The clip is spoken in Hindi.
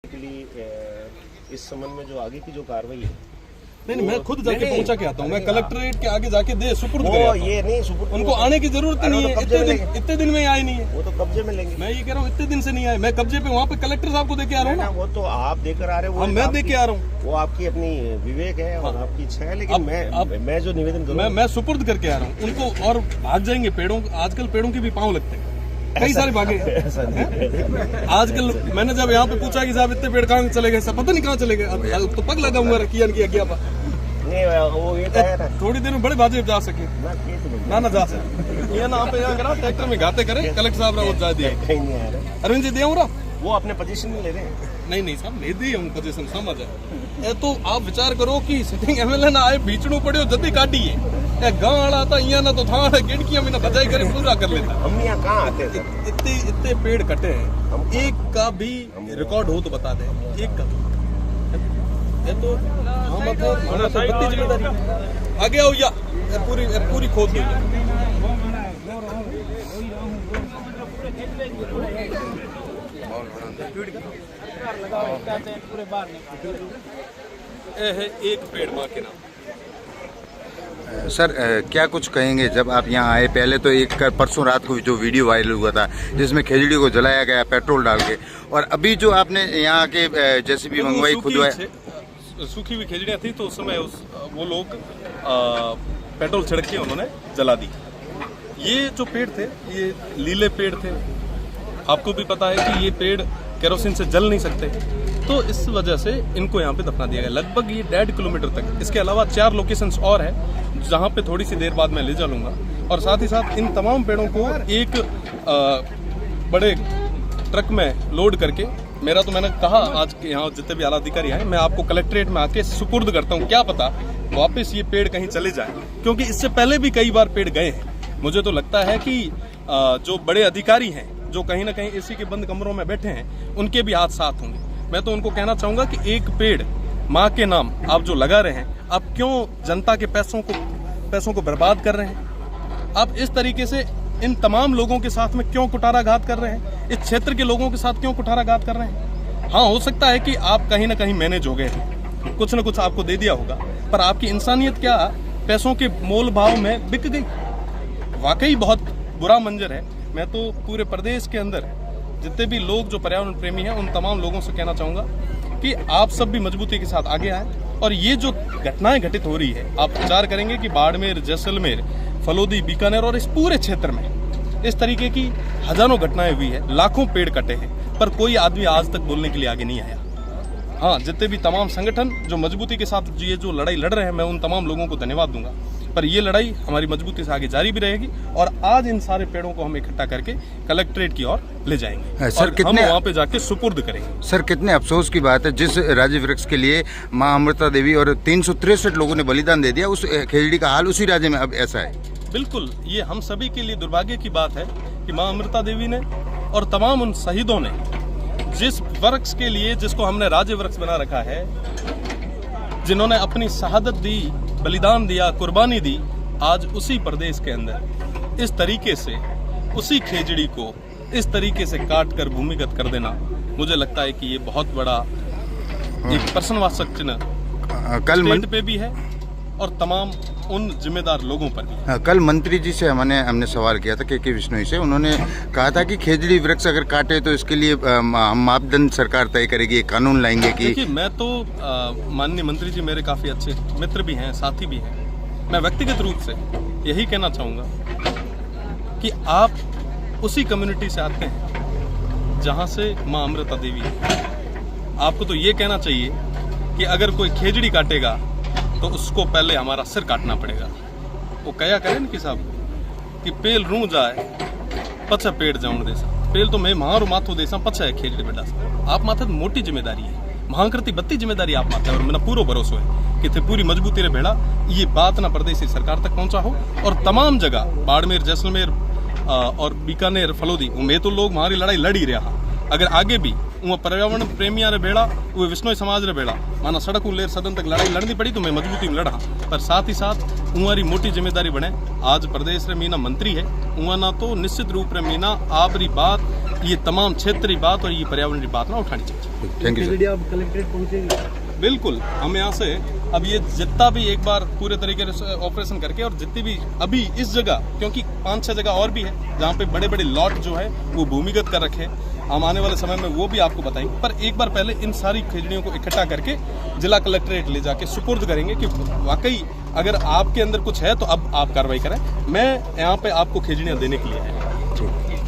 इस संबंध में जो आगे की जो कार्रवाई है, नहीं मैं खुद जाके पहुंचा के आता हूँ। मैं कलेक्ट्रेट के आगे जाके दे सुपुर्द ये नहीं सुपुर्द, उनको आने की जरूरत नहीं है। इतने दिन में आए नहीं है, वो तो कब्जे में लेंगे। मैं ये कह रहा हूँ इतने दिन से नहीं आए। मैं कब्जे पे वहाँ पे कलेक्टर साहब को देके आ रहा हूँ ना। वो तो आप देकर आ रहे हो, मैं देके आ रहा हूँ। वो आपकी अपनी विवेक है और आपकी इच्छा है, लेकिन मैं जो निवेदन करूँ, मैं सुपुर्द करके आ रहा हूँ उनको। और भाग जाएंगे पेड़ों, आजकल पेड़ों के भी पाँव लगते हैं, कई सारे भागे। आजकल मैंने जब यहाँ पे पूछा कि साहब इतने पेड़ कहाँ चले गए, पता नहीं कहाँ चले गए। तो पग लगा हुआ कियान की आज्ञा पर। वो ये है ना, थोड़ी देर में बड़े बाजे जा सके ना जा सके। ये ना पे यहाँ ट्रैक्टर में घाते करे कलेक्टर साहब वो जा दिया। अरविंद जी दिया हूँ वो अपने पोजीशन में ले रहे हैं। नहीं साहब ले दी हम पोजीशन, समझ है। तो आप विचार करो कि सिटिंग एमएलए ना आए बीचड़ू पड़े जल्दी काटी है गाँव आड़ा था यहाँ ना तो था गिड़कियां में ना बजाई करे पूरा कर लेता। हम यहाँ कहाँ आते थे? इतने पेड़ कटे हैं, एक का भी रिकॉर्ड हो तो बता दे। एक का तो बत्ती जिम्मेदारी आगे आओ या पूरी खोद दो। एक पेड़ माँ के नाम। सर क्या कुछ कहेंगे जब आप यहाँ आए? पहले तो एक परसों रात को जो वीडियो वायरल हुआ था जिसमें खेजड़ी को जलाया गया पेट्रोल डाल के, और अभी जो आपने यहाँ के जेसीबी मंगवाई खुदवाई, सूखी हुई खेजड़ियाँ थी तो उस समय वो लोग पेट्रोल छिड़क के उन्होंने जला दी। ये जो पेड़ थे ये लीले पेड़ थे, आपको भी पता है कि ये पेड़ केरोसिन से जल नहीं सकते, तो इस वजह से इनको यहाँ पे दफना दिया गया लगभग ये 1.5 किलोमीटर तक। इसके अलावा 4 लोकेशंस और है जहाँ पे थोड़ी सी देर बाद मैं ले चलूँगा। और साथ ही साथ इन तमाम पेड़ों को एक बड़े ट्रक में लोड करके, मेरा तो मैंने कहा आज के यहाँ जितने भी आला अधिकारी आए मैं आपको कलेक्ट्रेट में आके सुपुर्द करता हूँ। क्या पता वापस ये पेड़ कहीं चले जाए, क्योंकि इससे पहले भी कई बार पेड़ गए हैं। मुझे तो लगता है कि जो बड़े अधिकारी हैं जो कहीं ना कहीं एसी के बंद कमरों में बैठे हैं उनके भी हाथ साथ होंगे। मैं तो उनको कहना चाहूंगा कि एक पेड़ माँ के नाम आप जो लगा रहे हैं, आप क्यों जनता के पैसों को बर्बाद कर रहे हैं? आप इस तरीके से इन तमाम लोगों के साथ में क्यों कुठाराघात कर रहे हैं? इस क्षेत्र के लोगों के साथ क्यों कुठाराघात कर रहे हैं? हाँ, हो सकता है कि आप कहीं ना कहीं मैनेज हो गए, कुछ न कुछ आपको दे दिया होगा, पर आपकी इंसानियत क्या पैसों के मोल भाव में बिक गई? वाकई बहुत बुरा मंजर है। मैं तो पूरे प्रदेश के अंदर जितने भी लोग जो पर्यावरण प्रेमी हैं उन तमाम लोगों से कहना चाहूँगा कि आप सब भी मजबूती के साथ आगे आए। और ये जो घटनाएं घटित हो रही है, आप विचार करेंगे कि बाड़मेर, जैसलमेर, फलोदी, बीकानेर और इस पूरे क्षेत्र में इस तरीके की हजारों घटनाएं हुई है, लाखों पेड़ कटे हैं, पर कोई आदमी आज तक बोलने के लिए आगे नहीं आया। हाँ, जितने भी तमाम संगठन जो मजबूती के साथ ये जो लड़ाई लड़ रहे हैं, मैं उन तमाम लोगों को धन्यवाद दूंगा, पर ये लड़ाई हमारी मजबूती से आगे जारी भी रहेगी। और आज इन सारे पेड़ों को हम इकट्ठा करके कलेक्ट्रेट की ओर ले जाएंगे सर, और हम वहाँ पे जाके सुपुर्द करेंगे। सर कितने अफसोस की बात है, जिस राज्य वृक्ष के लिए माँ अमृता देवी और 363 लोगों ने बलिदान दे दिया, उस खेजड़ी का हाल उसी राज्य में अब ऐसा है। बिल्कुल, ये हम सभी के लिए दुर्भाग्य की बात है कि माँ अमृता देवी ने और तमाम उन शहीदों ने जिस वृक्ष के लिए, जिसको हमने राज्य वृक्ष बना रखा है, जिन्होंने अपनी शहादत दी, बलिदान दिया, कुर्बानी दी, आज उसी प्रदेश के अंदर इस तरीके से उसी खेजड़ी को इस तरीके से काट कर भूमिगत कर देना, मुझे लगता है कि ये बहुत बड़ा एक प्रश्नवाचक चिन्ह कल पे भी है और तमाम उन जिम्मेदार लोगों पर भी। कल मंत्री जी से हमने सवाल किया था के विश्नोई से, उन्होंने कहा था कि खेजड़ी वृक्ष अगर काटे तो इसके लिए मापदंड सरकार तय करेगी, कानून लाएंगे। कि देखिए, मैं तो माननीय मंत्री जी मेरे काफी अच्छे मित्र भी हैं, साथी भी हैं। मैं व्यक्तिगत रूप से यही कहना चाहूँगा कि आप उसी कम्युनिटी से आते हैं जहाँ से माँ अमृता देवी है। आपको तो ये कहना चाहिए कि अगर कोई खेजड़ी काटेगा तो उसको पहले हमारा सिर काटना पड़ेगा। वो कया करें कि साहब कि पेल रू जाए पछा पेड़ जाऊन देसा, पेल तो मैं मारो माथो देसा पछा है खेजड़ी बेटा। आप माथे तो मोटी जिम्मेदारी है, महाकृति बत्ती जिम्मेदारी आप माथे, और मेरा पूरा भरोसा है कि थे पूरी मजबूती रे भेड़ा ये बात ना प्रदेश सरकार तक पहुंचा हो। और तमाम जगह बाड़मेर, जैसलमेर और बीकानेर, फलोदी में तो लोग हमारी लड़ाई लड़ी रहा। अगर आगे भी वो पर्यावरण प्रेमिया रे बेड़ा, वो विष्णु समाज रे बेड़ा माना सड़क लेर सदन तक लड़ाई लड़नी पड़ी तो मैं मजबूती में लड़ा, पर साथ ही साथ उमारी मोटी जिम्मेदारी बने। आज प्रदेश रे मीना मंत्री है, उना ना तो निश्चित रूप रे मीना आपरी बात ये तमाम क्षेत्रीय बात और ये पर्यावरण की बात ना उठानी चाहिए। Thank you sir. आप कलेक्ट्रेट पहुंचेंगे? बिल्कुल, हम यहाँ से अब ये जितना भी एक बार पूरे तरीके से ऑपरेशन करके और जितनी भी अभी इस जगह, क्योंकि 5-6 जगह और भी है जहाँ पे बड़े बड़े लॉट जो है वो भूमिगत कर रखे हैं, हम आने वाले समय में वो भी आपको बताएंगे। पर एक बार पहले इन सारी खेजड़ियों को इकट्ठा करके जिला कलेक्ट्रेट ले जाके सुपुर्द करेंगे कि वाकई अगर आपके अंदर कुछ है तो अब आप कार्रवाई करें। मैं यहाँ पे आपको खेजड़ियाँ देने के लिए आया।